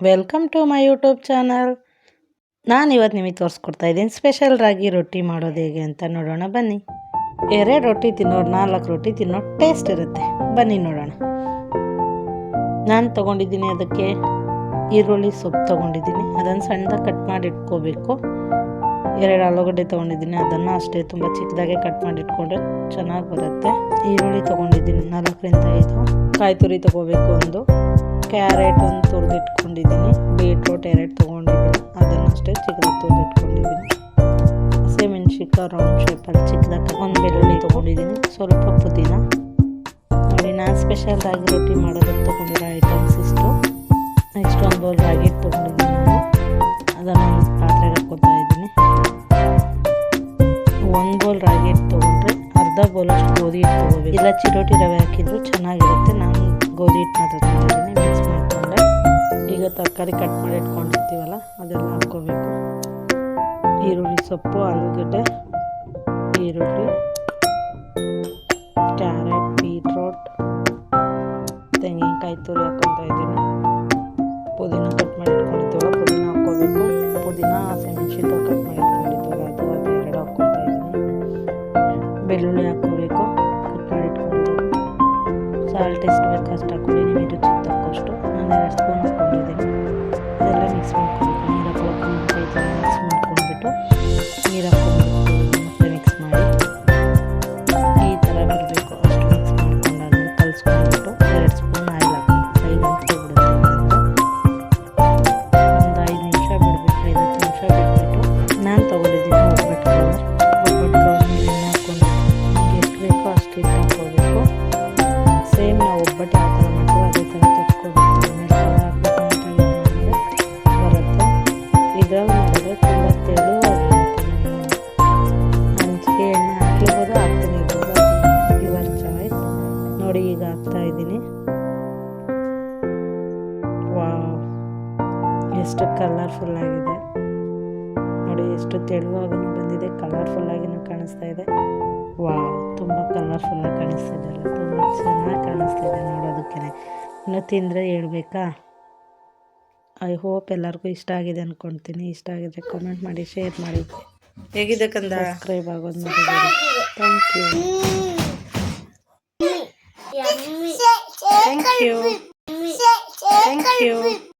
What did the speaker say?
Welcome to my YouTube channel. ನಾನು ಇವತ್ತು ನಿಮಗೆ ತೋರಿಸ್ಕೊಡ್ತಾ ಇದ್ದೀನಿ ಸ್ಪೆಷಲ್ ರಾಗಿ ರೊಟ್ಟಿ ಮಾಡೋದು ಹೇಗೆ ಅಂತ ನೋಡೋಣ ಬನ್ನಿ. 2 ರೊಟ್ಟಿ ತಿನ್ನೋರು 4 ರೊಟ್ಟಿ ತಿನ್ನೋ ಟೇಸ್ಟ್ ಇರುತ್ತೆ. ಬನ್ನಿ ನೋಡೋಣ. ನಾನು ತೊಗೊಂಡಿದ್ದೀನಿ ಅದಕ್ಕೆ ಈರುಳ್ಳಿ ಸೊಪ್ಪು ತೊಗೊಂಡಿದ್ದೀನಿ, ಅದನ್ನು ಸಣ್ಣದಾಗಿ ಕಟ್ ಮಾಡಿ ಇಟ್ಕೋಬೇಕು. 2 ಆಲೂಗಡ್ಡೆ ತೊಗೊಂಡಿದ್ದೀನಿ, ಅದನ್ನು ಅಷ್ಟೇ ತುಂಬ ಚಿಕ್ಕದಾಗೆ ಕಟ್ ಮಾಡಿ ಇಟ್ಕೊಂಡ್ರೆ ಚೆನ್ನಾಗಿ ಬರುತ್ತೆ. ಈರುಳ್ಳಿ ತೊಗೊಂಡಿದ್ದೀನಿ 4ರಿಂದ 5, ಕಾಯಿ ತುರಿ ತೊಗೋಬೇಕು, ಒಂದು ಕ್ಯಾರೆಟ್ ಒಂದು ತುರಿದಿಟ್ಕೊಂಡಿದ್ದೀನಿ, ಬೀಟ್ರೂಟ್ 2 ತೊಗೊಂಡಿದ್ದೀನಿ, ಅದನ್ನು ಅಷ್ಟೇ ಚಿಕ್ಕದಾಗಿ ತುರಿದಿಟ್ಕೊಂಡಿದ್ದೀನಿ. ಹಸಿಮೆಣ್ಸಿನ್ಕಾಯಿ ರೌಂಡ್ ಶೇಪಲ್ಲಿ ಚಿಕ್ಕದಾಗಿ ಒಂದು ಬೆಳ್ಳುಳ್ಳಿ ತೊಗೊಂಡಿದ್ದೀನಿ, ಸ್ವಲ್ಪ ಪುದೀನ. ನೋಡಿ, ನಾನು ಸ್ಪೆಷಲ್ ರಾಗಿ ರೊಟ್ಟಿ ಮಾಡೋದಕ್ಕೆ ತೊಗೊಂಡಿರೋ ಐಟಮ್ಸ್ ಇಷ್ಟು. ನೆಕ್ಸ್ಟ್ ಒಂದು ಬೌಲ್ ರಾಗಿ ಹಿಟ್ಟು ತೊಗೊಂಡಿದ್ದೀನಿ, ಅದನ್ನು ಒಂದು ಪಾತ್ರೆಗೆ ಹಾಕ್ಕೊತಾ ಇದ್ದೀನಿ. 1 ಬೌಲ್ ರಾಗಿ ಹಿಟ್ಟು ತೊಗೊಂಡ್ರೆ ಅರ್ಧ ಬೌಲಷ್ಟು ಗೋಧಿ ಹಿಟ್ಟು ತೊಗೋಬೇಕು. ಇಲ್ಲ ಚಿರೋಟಿ ರವೆ ಹಾಕಿದ್ರು ಚೆನ್ನಾಗಿರುತ್ತೆ. ನಾನು ಗೋಧಿ ಹಿಟ್ಟು ಮಾತ್ರ ತೊಗೊಂಡಿದ್ದೀನಿ. ಮಿಕ್ಸ್ ಮಾಡಿಕೊಂಡೆ. ಈಗ ತರಕಾರಿ ಕಟ್ ಮಾಡಿ ಇಟ್ಕೊಂಡಿರ್ತೀವಲ್ಲ ಅದೆಲ್ಲ ಹಾಕ್ಕೋಬೇಕು. ಈರುಳ್ಳಿ ಸೊಪ್ಪು, ಆಲೂಗಡ್ಡೆ, ಈರುಳ್ಳಿ, ಕ್ಯಾರೆಟ್, ಬೀಟ್ರೋಟ್, ತೆಂಗಿನಕಾಯಿ ತುರಿ ಹಾಕ್ಕೊತಾ ಇದ್ದೀನಿ. ಪುದೀನ ಕಟ್ ಮಾಡಿ ಇಟ್ಕೊಂಡಿರ್ತೀವಲ್ಲ ಪುದೀನ ಹಾಕ್ಕೋಬೇಕು. ಪುದೀನ, ಹಸಿಮೆಣ್ಸಿನ್ಕಾಯಿ ಕಟ್ ಮಾಡಿ ಇಟ್ಕೊಂಡಿರ್ತೀವಲ್ಲ ಅದು 2 ಹಾಕ್ಕೊತಾ ಇದ್ದೀನಿ. ಬೆಳ್ಳುಳ್ಳಿ ಹಾಕ್ಕೋಬೇಕು, ಕಟ್ ಮಾಡಿ ಇಟ್ಕೊಂಡಿದ್ದು. ಸಾಲ್ಟ್ ಎಷ್ಟು ಬೇಕು ಅಷ್ಟು ಹಾಕ್ಕೊಳ್ಳಿ, ನಿಮಗೆ ರುಚಿಗೆ ತಕ್ಕಷ್ಟು. ನಾನು 2 ಸ್ಪೂನ್ ಹಾಕ್ಕೊಂಡಿದ್ದೀನಿ. ಇದೆಲ್ಲ ಮಿಕ್ಸ್ ಮಾಡ್ಕೊಬೇಕು. ನೀರು ಹಾಕ್ಬೇಕು, ಮುಂಚೆ ಈ ಥರ ಮಿಕ್ಸ್ ಮಾಡ್ಕೊಂಡ್ಬಿಟ್ಟು ನೀರು ಹಾಕ್ಕೊಂಡು ಮತ್ತೆ ಮಿಕ್ಸ್ ಮಾಡಿ ಈ ಥರ ಬರಬೇಕು. ಅಷ್ಟು ಮಿಕ್ಸ್ ಮಾಡ್ಕೊಂಡಾದ್ಮೇಲೆ ಕಲಿಸ್ಕೊಂಡ್ಬಿಟ್ಟು 2 ಸ್ಪೂನ್ ಆಯಿಲ್ ಹಾಕಬೇಕು. 5 ನಿಮಿಷ ಬಿಡುತ್ತೆ. ಒಂದು 5 ನಿಮಿಷ ಬಿಡಬೇಕು. 5-10 ನಿಮಿಷ ಬಿಟ್ಬಿಟ್ಟು ನಾನು ತೊಗೊಂಡಿದ್ದೀನಿ ಒಬ್ಬಟ್ಟು ಕವರ್. ಒಬ್ಬಟ್ಟು ಕವರ್ ಮೇಲೆ ಎಣ್ಣೆ ಹಾಕ್ಕೊಂಡು ನಿಮಗೆ ಎಷ್ಟು ಬೇಕೋ ಅಷ್ಟು ಹಿಟ್ಟು ಹಾಕ್ಕೋಬೇಕು. ಸೇಮ್ ನಾವು ಒಬ್ಬಟ್ಟು ಯಾವ ಥರ ಮಾಡ್ತೀವೋ ಅದೇ ಥರ ತಟ್ಕೋಬೇಕು. ಆಮೇಲೆ ಕವರ್ ಹಾಕ್ಬೇಕು ಅಂತ ಬರುತ್ತೆ. ಇದ್ರಲ್ಲಿ ಮಾಡಿದ್ರೆ ತುಂಬ ತೆಳುವಾಗಿರುತ್ತೆ. ಹಂಚಿಗೆ ಎಣ್ಣೆ ಹಾಕಿರ್ಬೋದು, ಹಾಕ್ತೀನಿ ಇರ್ಬೋದು, ಅದು ಯುವರ್ ಚಾಯ್ಸ್. ನೋಡಿ, ಈಗ ಹಾಕ್ತಾ ಇದ್ದೀನಿ. ವಾವ್, ಎಷ್ಟು ಕಲರ್ಫುಲ್ ಆಗಿದೆ ನೋಡಿ, ಎಷ್ಟು ತೆಳುವಾಗೂ ಬಂದಿದೆ, ಕಲರ್ಫುಲ್ಲಾಗಿನೂ ಕಾಣಿಸ್ತಾ ಇದೆ. ವಾವ್, ತುಂಬ ಕಲರ್ಫುಲ್ಲಾಗಿ ಕಾಣಿಸ್ತಿದೆ ಅಲ್ಲ, ತುಂಬ ಚೆನ್ನಾಗಿ ಕಾಣಿಸ್ತಿದೆ ನೋಡೋದಕ್ಕೆ. ಇನ್ನು ತಿಂದರೆ ಹೇಳ್ಬೇಕಾ? ಐ ಹೋಪ್ ಎಲ್ಲರಿಗೂ ಇಷ್ಟ ಆಗಿದೆ ಅಂದ್ಕೊಳ್ತೀನಿ. ಇಷ್ಟ ಆಗಿದ್ರೆ ಕಾಮೆಂಟ್ ಮಾಡಿ, ಶೇರ್ ಮಾಡಿ. ಹೇಗಿದೆ ಕಂದ? ಸಬ್ಸ್ಕ್ರೈಬ್ ಆಗೋದು ಮಾಡಿದ್ದೀರಿ. Thank you. Thank you. Thank you.